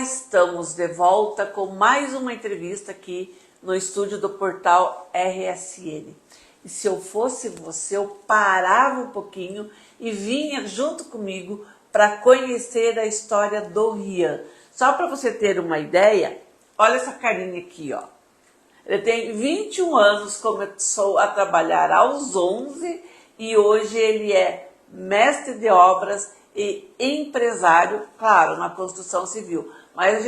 estamos de volta com mais uma entrevista aqui no estúdio do portal RSN. E se eu fosse você, eu parava um pouquinho e vinha junto comigo para conhecer a história do Rian. Só para você ter uma ideia, olha essa carinha aqui, ó. Ele tem 21 anos, começou a trabalhar aos 11 e hoje ele é mestre de obras e empresário, claro, na construção civil. Mas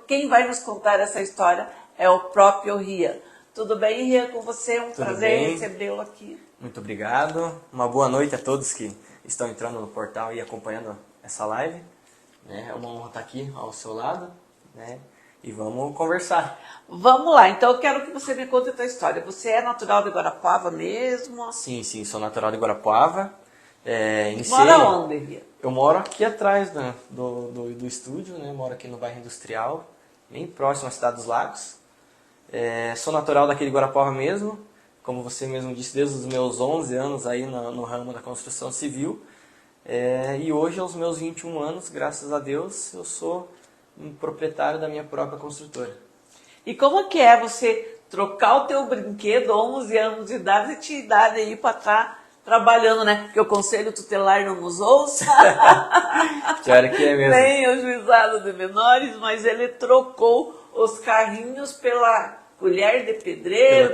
quem vai nos contar essa história é o próprio Rian. Tudo bem, Rian, com você? Um prazer recebê-lo aqui. Muito obrigado. Uma boa noite a todos que estão entrando no portal e acompanhando essa live. É uma honra estar aqui ao seu lado, né? E vamos conversar. Vamos lá, então eu quero que você me conte a sua história. Você é natural de Guarapuava mesmo? Sim, sou natural de Guarapuava. Mora onde, Rian? Eu moro aqui atrás do estúdio, né? Moro aqui no bairro Industrial, bem próximo à Cidade dos Lagos. Sou natural daqui de Guarapuava mesmo, como você mesmo disse, desde os meus 11 anos aí no ramo da construção civil. E hoje, aos meus 21 anos, graças a Deus, eu sou um proprietário da minha própria construtora. E como que é você trocar o teu brinquedo, 11 anos de idade, e te dar aí para estar trabalhando, né? Porque o Conselho Tutelar não nos ouça. Claro que é mesmo. Nem o Juizado de Menores, mas ele trocou os carrinhos pela colher de pedreiro,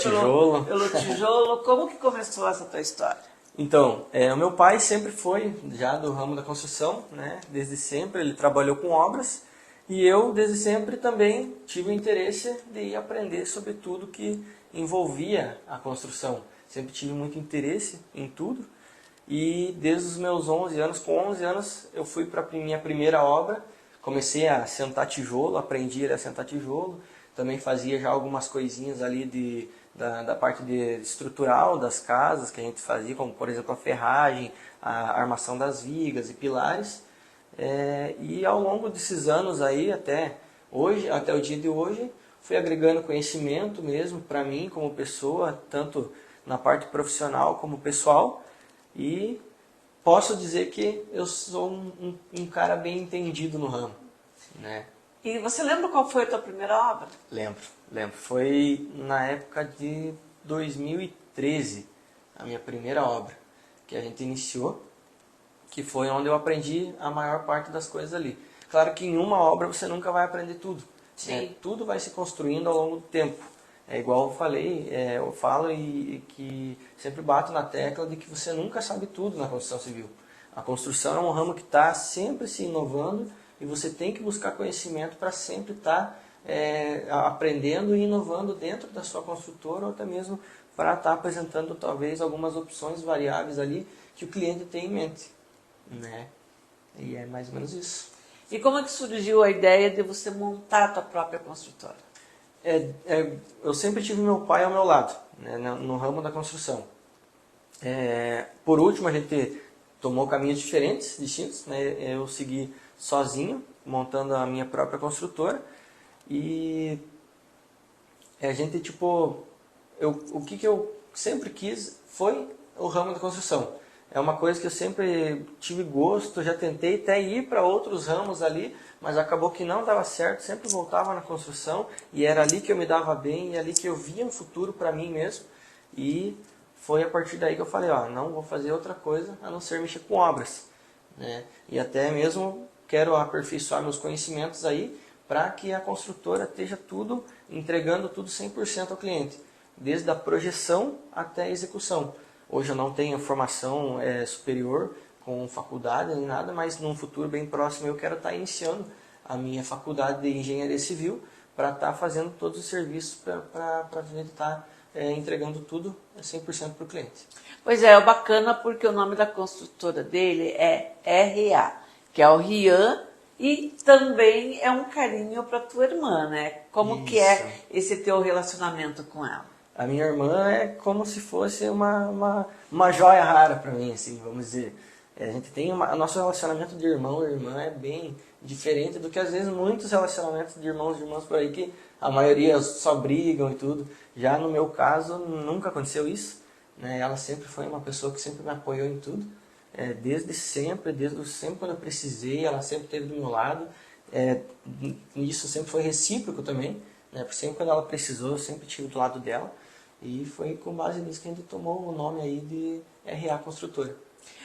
pelo tijolo. Como que começou essa tua história? Então, o meu pai sempre foi já do ramo da construção, né? Desde sempre ele trabalhou com obras e eu desde sempre também tive o interesse de aprender sobre tudo que envolvia a construção. Sempre tive muito interesse em tudo e desde os meus 11 anos, com 11 anos eu fui para a minha primeira obra, comecei a sentar tijolo, aprendi a sentar tijolo, também fazia já algumas coisinhas ali da parte estrutural das casas que a gente fazia, como por exemplo a ferragem, a armação das vigas e pilares. E ao longo desses anos aí, até o dia de hoje, fui agregando conhecimento mesmo para mim como pessoa, tanto na parte profissional como pessoal, e posso dizer que eu sou um cara bem entendido no ramo, né? E você lembra qual foi a tua primeira obra? Lembro. Foi na época de 2013, a minha primeira obra, que a gente iniciou, que foi onde eu aprendi a maior parte das coisas ali. Claro que em uma obra você nunca vai aprender tudo. Sim. Né? Tudo vai se construindo ao longo do tempo. É igual eu falei, eu falo e que sempre bato na tecla de que você nunca sabe tudo na construção civil. A construção é um ramo que está sempre se inovando e você tem que buscar conhecimento para sempre estar aprendendo e inovando dentro da sua construtora ou até mesmo para estar apresentando talvez algumas opções variáveis ali que o cliente tem em mente, né? E é mais ou menos isso. E como é que surgiu a ideia de você montar a tua própria construtora? Eu sempre tive meu pai ao meu lado, né, no ramo da construção. Por último, a gente tomou caminhos distintos, né? Eu segui sozinho, montando a minha própria construtora. E a gente, o que eu sempre quis foi o ramo da construção. É uma coisa que eu sempre tive gosto, já tentei até ir para outros ramos ali, mas acabou que não dava certo, sempre voltava na construção e era ali que eu me dava bem e ali que eu via um futuro para mim mesmo. E foi a partir daí que eu falei, não vou fazer outra coisa a não ser mexer com obras, né? E até mesmo quero aperfeiçoar meus conhecimentos aí para que a construtora esteja entregando tudo 100% ao cliente, desde a projeção até a execução. Hoje eu não tenho formação superior com faculdade nem nada, mas num futuro bem próximo eu quero estar iniciando a minha faculdade de engenharia civil para estar fazendo todos os serviços para a gente estar entregando tudo 100% para o cliente. Pois é bacana porque o nome da construtora dele é RA, que é o Rian, e também é um carinho para tua irmã, né? Como Isso. Que é esse teu relacionamento com ela? A minha irmã é como se fosse uma joia rara para mim, assim, vamos dizer. A gente tem nosso relacionamento de irmão e irmã é bem diferente do que às vezes muitos relacionamentos de irmãos e irmãs por aí que a maioria só brigam e tudo. Já no meu caso nunca aconteceu isso, né? Ela sempre foi uma pessoa que sempre me apoiou em tudo. Desde sempre quando eu precisei, ela sempre esteve do meu lado. Isso sempre foi recíproco também, né? Porque sempre quando ela precisou, eu sempre estive do lado dela. E foi com base nisso que a gente tomou o nome aí de RA Construtora.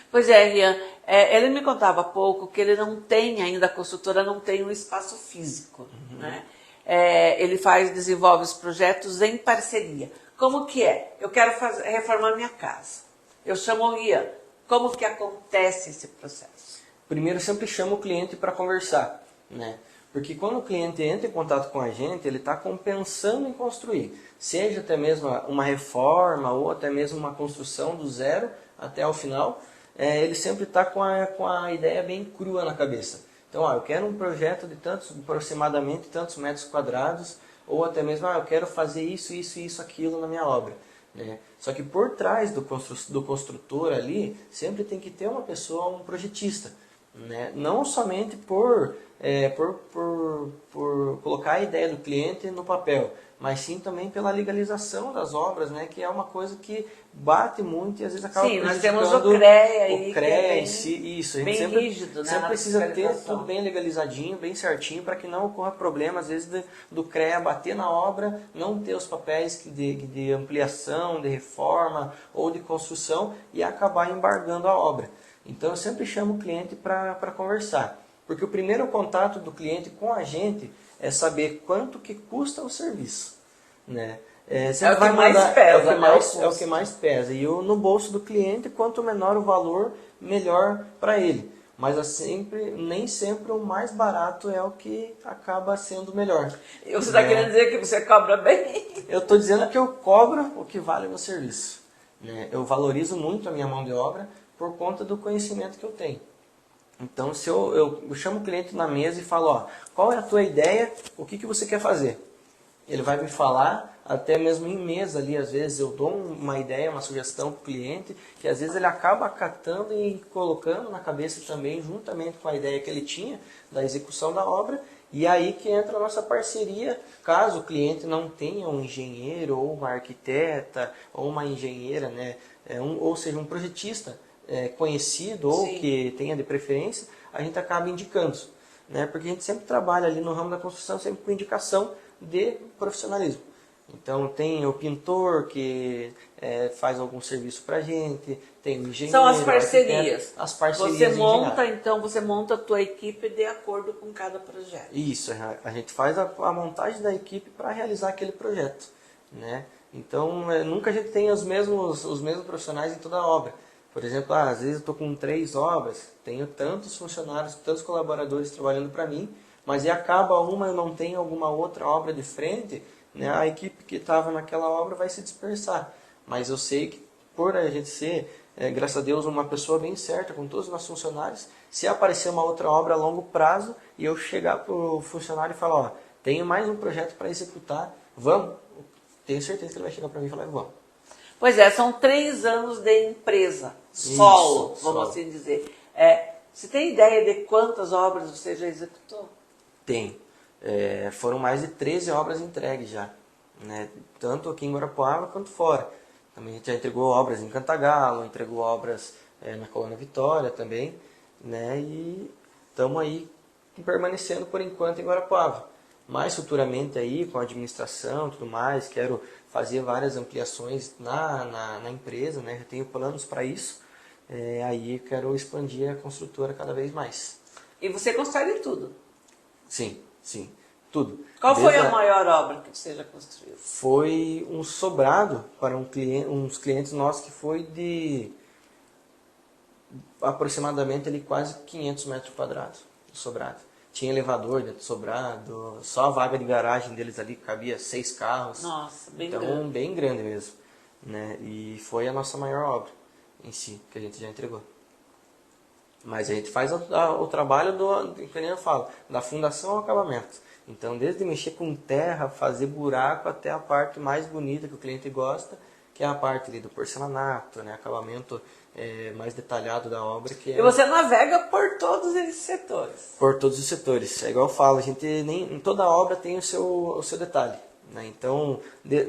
Pois é, Rian, ele me contava há pouco que ele não tem ainda, a construtora não tem um espaço físico, né? Ele desenvolve os projetos em parceria. Como que é? Eu quero reformar minha casa. Eu chamo o Rian. Como que acontece esse processo? Primeiro, eu sempre chamo o cliente para conversar, né? Porque quando o cliente entra em contato com a gente, ele está pensando em construir. Seja até mesmo uma reforma ou até mesmo uma construção do zero até o final, ele sempre está com a ideia bem crua na cabeça. Então, eu quero um projeto de aproximadamente tantos metros quadrados, ou até mesmo, eu quero fazer isso, isso, isso, aquilo na minha obra. Né? Só que por trás do construtor ali, sempre tem que ter uma pessoa, um projetista. Né? Não somente por colocar a ideia do cliente no papel, mas sim também pela legalização das obras, né? Que é uma coisa que bate muito e às vezes acaba prejudicando. Sim, nós temos o CREA aí, o CREA que é em si, isso. A gente bem sempre, rígido, né, sempre na precisa ter fiscalização. tudo bem legalizadinho, bem certinho, para que não ocorra problema, às vezes, do CREA bater na obra, não ter os papéis de ampliação, de reforma ou de construção e acabar embargando a obra. Então eu sempre chamo o cliente para conversar. Porque o primeiro contato do cliente com a gente é saber quanto que custa o serviço. Né? É o que mais pesa, é o que mais pesa. E no bolso do cliente, quanto menor o valor, melhor para ele. Mas nem sempre o mais barato é o que acaba sendo melhor. E você está querendo dizer que você cobra bem? Eu estou dizendo que eu cobro o que vale o meu serviço. Né? Eu valorizo muito a minha mão de obra por conta do conhecimento que eu tenho. Então, se eu chamo o cliente na mesa e falo, qual é a tua ideia, o que você quer fazer? Ele vai me falar, até mesmo em mesa ali, às vezes eu dou uma ideia, uma sugestão para o cliente, que às vezes ele acaba acatando e colocando na cabeça também, juntamente com a ideia que ele tinha da execução da obra, e aí que entra a nossa parceria, caso o cliente não tenha um engenheiro, ou uma arquiteta, ou uma engenheira, né, ou seja, um projetista, conhecido ou Sim. que tenha de preferência, a gente acaba indicando. Né? Porque a gente sempre trabalha ali no ramo da construção, sempre com indicação de profissionalismo. Então tem o pintor que faz algum serviço para a gente, tem o engenheiro. São as parcerias. As parcerias você monta a tua equipe de acordo com cada projeto. Isso, a gente faz a montagem da equipe para realizar aquele projeto. Né? Então nunca a gente tem os mesmos profissionais em toda a obra. Por exemplo, às vezes eu estou com 3 obras, tenho tantos funcionários, tantos colaboradores trabalhando para mim, mas acaba uma, eu não tenho alguma outra obra de frente, né, a equipe que estava naquela obra vai se dispersar. Mas eu sei que por a gente ser, graças a Deus, uma pessoa bem certa com todos os nossos funcionários, se aparecer uma outra obra a longo prazo e eu chegar para o funcionário e falar, tenho mais um projeto para executar, vamos? Tenho certeza que ele vai chegar para mim e falar, vamos. Pois são 3 anos de empresa, solo, vamos assim dizer. Você tem ideia de quantas obras você já executou? Tem. Foram mais de 13 obras entregues já. Né? Tanto aqui em Guarapuava quanto fora. Também a gente já entregou obras em Cantagalo, entregou obras na Colônia Vitória também. Né? E estamos aí permanecendo por enquanto em Guarapuava. Mais futuramente aí, com a administração e tudo mais, quero fazer várias ampliações na empresa, né? Já tenho planos para isso. Aí quero expandir a construtora cada vez mais. E você constrói de tudo? Sim, tudo. Qual foi a maior obra que você já construiu? Foi um sobrado para uns clientes nossos que foi de aproximadamente ali, quase 500 metros quadrados de sobrado. Tinha elevador dentro do sobrado, só a vaga de garagem deles ali cabia 6 carros. Nossa, bem então, grande. Bem grande mesmo. Né? E foi a nossa maior obra em si, que a gente já entregou. Mas a gente faz o trabalho que eu falo, da fundação ao acabamento. Então, desde mexer com terra, fazer buraco, até a parte mais bonita que o cliente gosta, que é a parte ali do porcelanato, né? Acabamento mais detalhado da obra. E você navega por todos esses setores. Por todos os setores. É igual eu falo, a gente em toda obra tem o seu detalhe. Né? Então,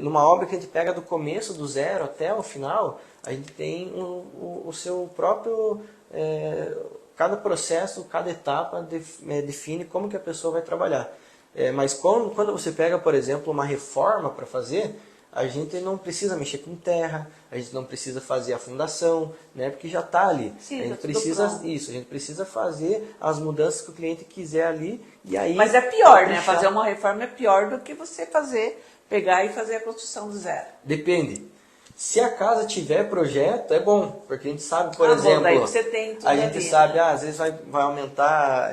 numa obra que a gente pega do começo, do zero até o final, a gente tem o seu próprio cada processo, cada etapa define como que a pessoa vai trabalhar. Mas quando você pega, por exemplo, uma reforma para fazer, a gente não precisa mexer com terra, a gente não precisa fazer a fundação, né? Porque já está ali. Sim, a gente tá tudo precisa pronto. a gente precisa fazer as mudanças que o cliente quiser ali e aí. Mas é pior, né? deixar- Fazer uma reforma é pior do que você pegar e fazer a construção do zero. Depende. Se a casa tiver projeto, é bom, porque a gente sabe, por Bom, exemplo, daí você tem tudo a gente ali, sabe, né? às vezes vai aumentar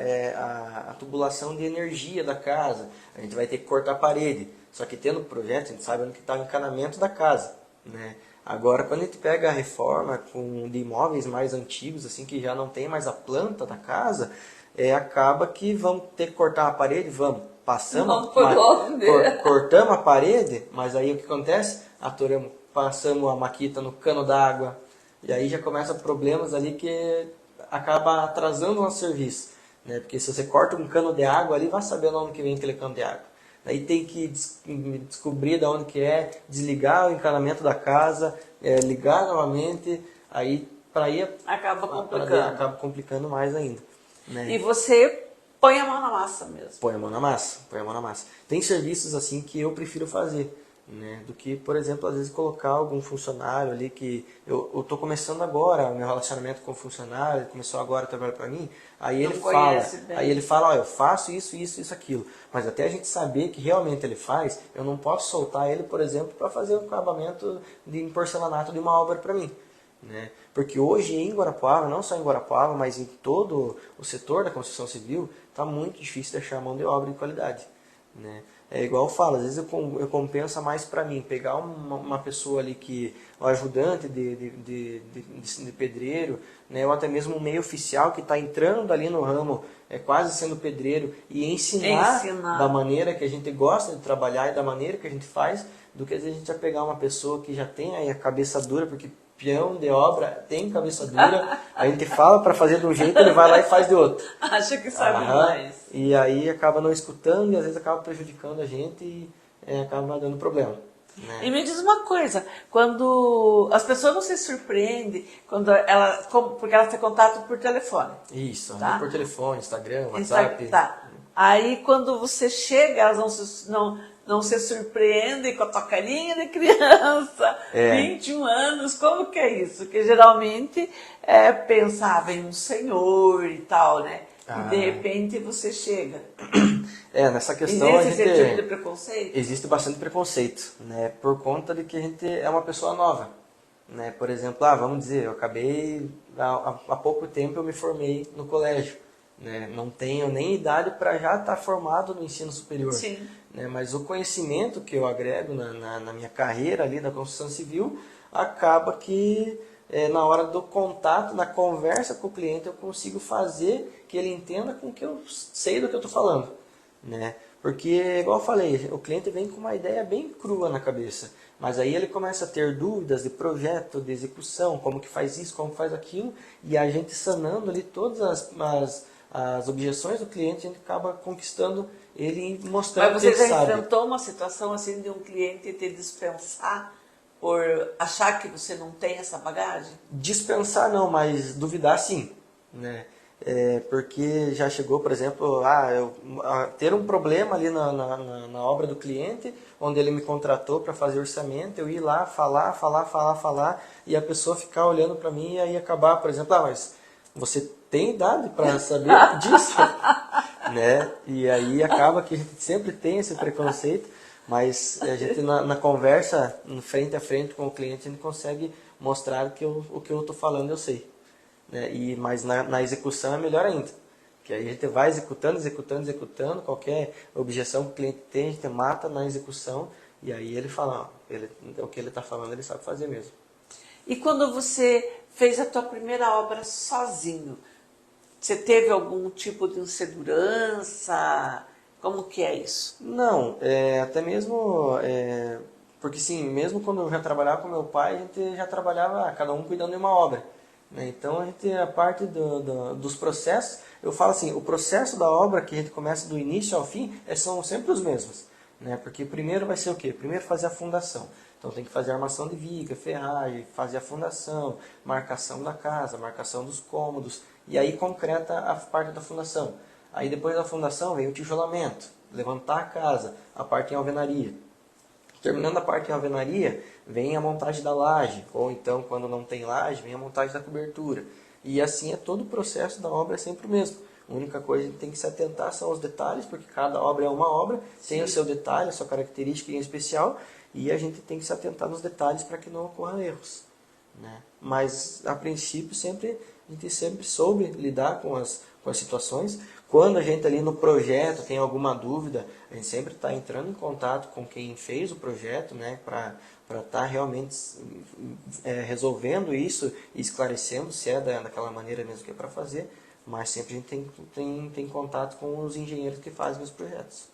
a tubulação de energia da casa, a gente vai ter que cortar a parede. Só que tendo projeto, a gente sabe onde está o encanamento da casa, né? Agora, quando a gente pega a reforma de imóveis mais antigos, assim, que já não tem mais a planta da casa, acaba que vamos ter que cortar a parede, vamos. Não, por onde? Cortamos a parede, mas aí o que acontece? Passamos a maquita no cano d'água, e aí já começa problemas ali que acaba atrasando o nosso serviço, né? Porque se você corta um cano de água ali, vai saber onde que vem aquele cano de água. Aí tem que descobrir de onde que desligar o encanamento da casa, ligar novamente, aí para ir acaba complicando mais ainda, né? E você põe a mão na massa mesmo. Põe a mão na massa. Tem serviços assim que eu prefiro fazer, né, do que, por exemplo, às vezes colocar algum funcionário ali que eu estou começando agora, o meu relacionamento com o funcionário, ele começou agora a trabalhar para mim, aí ele fala, ó, eu faço isso, aquilo, mas até a gente saber que realmente ele faz, eu não posso soltar ele, por exemplo, para fazer o acabamento em porcelanato de uma obra para mim, né? Porque hoje em Guarapuava, não só em Guarapuava, mas em todo o setor da construção civil, está muito difícil de achar mão de obra de qualidade, né? É igual eu falo, às vezes eu compensa mais para mim pegar uma pessoa ali o ajudante de pedreiro, né, ou até mesmo um meio oficial que está entrando ali no ramo, quase sendo pedreiro, e ensinar da maneira que a gente gosta de trabalhar e da maneira que a gente faz, do que às vezes a gente vai pegar uma pessoa que já tem aí a cabeça dura, porque peão de obra tem cabeça dura, a gente fala para fazer de um jeito, ele vai lá e faz de outro. Acha que sabe mais. E aí acaba não escutando e às vezes acaba prejudicando a gente e acaba dando problema, né? E me diz uma coisa, quando as pessoas não se surpreendem porque elas têm contato por telefone. Isso, tá? por telefone, Instagram, WhatsApp. Tá. Aí quando você chega, elas não se surpreendem com a tua carinha de criança, 21 anos, como que é isso? Porque geralmente pensava em um senhor e tal, né? E de repente você chega. Nessa questão Existe esse tipo de preconceito? Existe bastante preconceito, né? Por conta de que a gente é uma pessoa nova, né? Por exemplo, vamos dizer, eu acabei, há pouco tempo eu me formei no colégio, né? Não tenho nem idade para já estar formado no ensino superior. Sim. Né? Mas o conhecimento que eu agrego na minha carreira ali na construção civil, acaba que na hora do contato, na conversa com o cliente, eu consigo fazer que ele entenda com que eu sei do que eu estou falando, né? Porque, igual eu falei, o cliente vem com uma ideia bem crua na cabeça, mas aí ele começa a ter dúvidas de projeto, de execução, como que faz isso, como que faz aquilo, e a gente sanando ali todas as objeções do cliente, a gente acaba conquistando ele e mostrando que ele sabe. Mas você já enfrentou uma situação assim de um cliente te dispensar por achar que você não tem essa bagagem? Dispensar não, mas duvidar sim, né? Porque já chegou, por exemplo, ter um problema ali na obra do cliente, onde ele me contratou para fazer orçamento, eu ir lá falar, e a pessoa ficar olhando para mim e aí acabar, por exemplo, mas você tem idade para saber disso, né? E aí acaba que a gente sempre tem esse preconceito, mas a gente na conversa, frente a frente com o cliente, a gente consegue mostrar que o que eu estou falando eu sei. Né? Mas na execução é melhor ainda, que aí a gente vai executando, qualquer objeção que o cliente tem, a gente mata na execução, e aí ele fala, o que ele está falando ele sabe fazer mesmo. E quando você fez a tua primeira obra sozinho, você teve algum tipo de insegurança? Como que é isso? Não, até mesmo, porque sim, mesmo quando eu já trabalhava com meu pai, a gente já trabalhava cada um cuidando de uma obra. Né? Então a parte dos processos, eu falo assim, o processo da obra que a gente começa do início ao fim são sempre os mesmos. Né? Porque primeiro vai ser o quê? Primeiro fazer a fundação. Então tem que fazer armação de viga, ferragem, fazer a fundação, marcação da casa, marcação dos cômodos, e aí concreta a parte da fundação. Aí depois da fundação vem o tijolamento, levantar a casa, a parte em alvenaria. Terminando a parte em alvenaria, vem a montagem da laje, ou então quando não tem laje, vem a montagem da cobertura. E assim é todo o processo da obra, é sempre o mesmo. A única coisa que tem que se atentar são os detalhes, porque cada obra é uma obra, tem o seu detalhe, a sua característica em especial, e a gente tem que se atentar nos detalhes para que não ocorram erros, né? Mas, a princípio, a gente sempre soube lidar com as situações. Quando a gente ali no projeto tem alguma dúvida, a gente sempre está entrando em contato com quem fez o projeto, né, para estar realmente resolvendo isso e esclarecendo se é daquela maneira mesmo que é para fazer, mas sempre a gente tem contato com os engenheiros que fazem os projetos.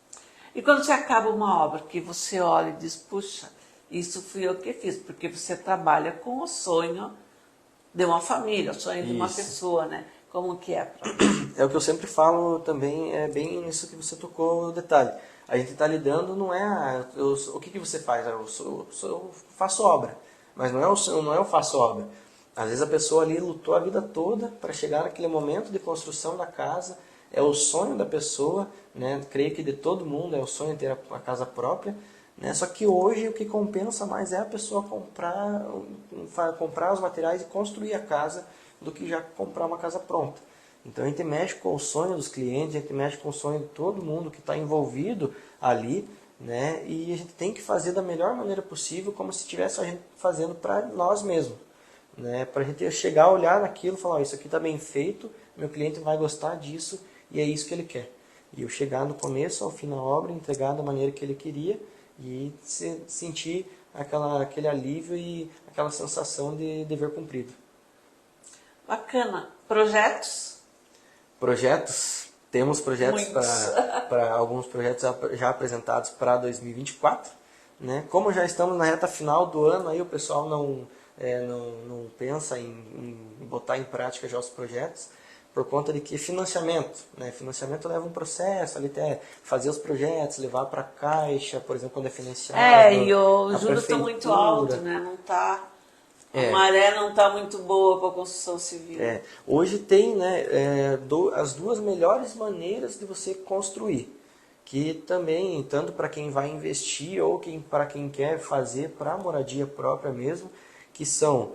E quando você acaba uma obra que você olha e diz, puxa, isso fui eu que fiz, porque você trabalha com o sonho de uma família, o sonho de uma pessoa, né? Como que é pra você? É o que eu sempre falo também, é bem nisso que você tocou o detalhe. A gente está lidando, não é o que você faz, eu faço obra, mas não é eu faço obra. Às vezes a pessoa ali lutou a vida toda para chegar naquele momento de construção da casa, é o sonho da pessoa, né? Creio que de todo mundo é o sonho de ter a casa própria, né? Só que hoje o que compensa mais é a pessoa comprar os materiais e construir a casa do que já comprar uma casa pronta. Então a gente mexe com o sonho dos clientes, a gente mexe com o sonho de todo mundo que está envolvido ali, né? E a gente tem que fazer da melhor maneira possível, como se estivesse a gente fazendo para nós mesmos, né? Para a gente chegar a olhar naquilo e falar, isso aqui está bem feito, meu cliente vai gostar disso e é isso que ele quer. E eu chegar do começo ao fim da obra, entregar da maneira que ele queria e sentir aquele alívio e aquela sensação de dever cumprido. Bacana. Projetos? Projetos, temos projetos para alguns projetos já apresentados para 2024, né? Como já estamos na reta final do ano, aí o pessoal não pensa em botar em prática já os projetos, por conta de que financiamento, né? Financiamento leva um processo, ali até fazer os projetos, levar para a Caixa, por exemplo, quando é financiado. E os juros estão muito altos, né? Não tá, a maré não está muito boa para a construção civil. Hoje tem, né, as duas melhores maneiras de você construir, que também, tanto para quem vai investir ou para quem quer fazer para a moradia própria mesmo, que são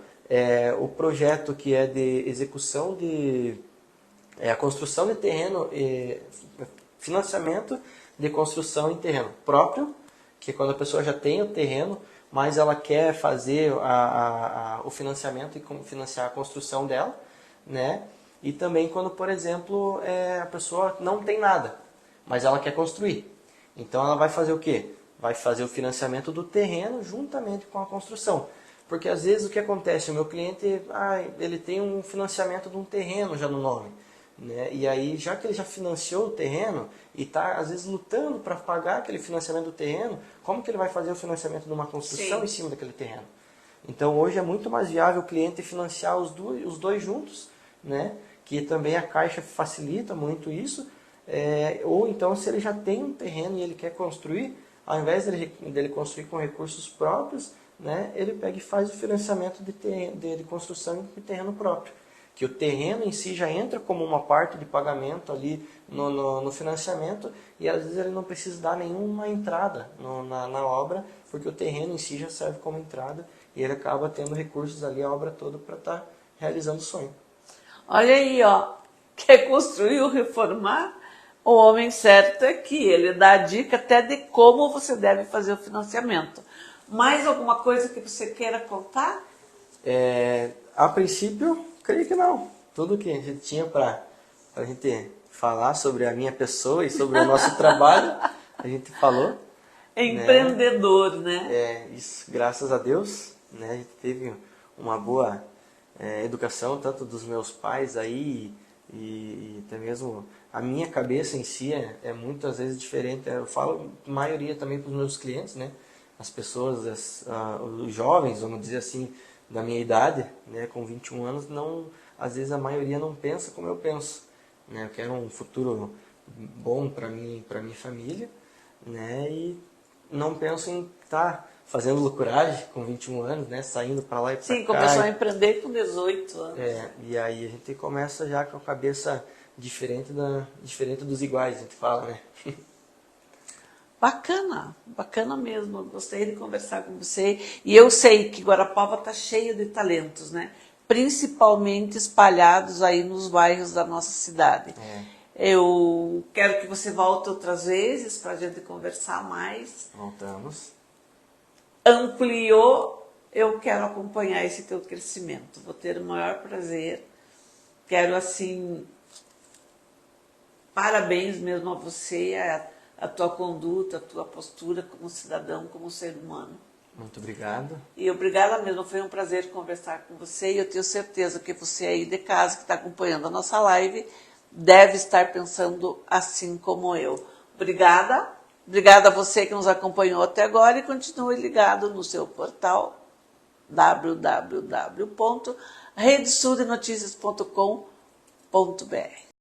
o projeto que é de execução a construção de terreno, financiamento de construção em terreno próprio, que é quando a pessoa já tem o terreno, mas ela quer fazer o financiamento e financiar a construção dela, né? E também quando, por exemplo, a pessoa não tem nada, mas ela quer construir. Então ela vai fazer o quê? Vai fazer o financiamento do terreno juntamente com a construção. Porque às vezes o que acontece, o meu cliente ele tem um financiamento de um terreno já no nome, né? E aí, já que ele já financiou o terreno e está, às vezes, lutando para pagar aquele financiamento do terreno, como que ele vai fazer o financiamento de uma construção em cima daquele terreno? Então, hoje é muito mais viável o cliente financiar os dois juntos, né? Que também a Caixa facilita muito isso. Ou então, se ele já tem um terreno e ele quer construir, ao invés dele construir com recursos próprios, né? Ele pega e faz o financiamento de construção de terreno próprio. Que o terreno em si já entra como uma parte de pagamento ali no financiamento e às vezes ele não precisa dar nenhuma entrada na obra, porque o terreno em si já serve como entrada e ele acaba tendo recursos ali a obra toda para estar realizando o sonho. Olha aí, ó, quer construir ou reformar? O homem certo é que ele dá a dica até de como você deve fazer o financiamento. Mais alguma coisa que você queira contar? A princípio, creio que não. Tudo que a gente tinha para a gente falar sobre a minha pessoa e sobre o nosso trabalho, a gente falou. Empreendedor, né? Isso, graças a Deus, né? A gente teve uma boa educação, tanto dos meus pais aí e até mesmo a minha cabeça em si é muitas vezes diferente. Eu falo, a maioria também para os meus clientes, né? As pessoas, os jovens, vamos dizer assim, da minha idade, né, com 21 anos, às vezes a maioria não pensa como eu penso, né? Eu quero um futuro bom para mim, para minha família, né? E não penso em estar fazendo loucuragem com 21 anos, né? Saindo para lá e para cá. Sim, começou a empreender com 18 anos. E aí a gente começa já com a cabeça diferente dos iguais, a gente fala, né? Bacana, bacana mesmo. Eu gostei de conversar com você. E eu sei que Guarapuava está cheio de talentos, né? Principalmente espalhados aí nos bairros da nossa cidade. Eu quero que você volte outras vezes para a gente conversar mais. Voltamos. Ampliou, eu quero acompanhar esse teu crescimento. Vou ter o maior prazer. Quero, assim, parabéns mesmo a você, a tua conduta, a tua postura como cidadão, como ser humano. Muito obrigado. E obrigada mesmo, foi um prazer conversar com você e eu tenho certeza que você aí de casa que está acompanhando a nossa live deve estar pensando assim como eu. Obrigada. Obrigada a você que nos acompanhou até agora e continue ligado no seu portal www.redesudenoticias.com.br.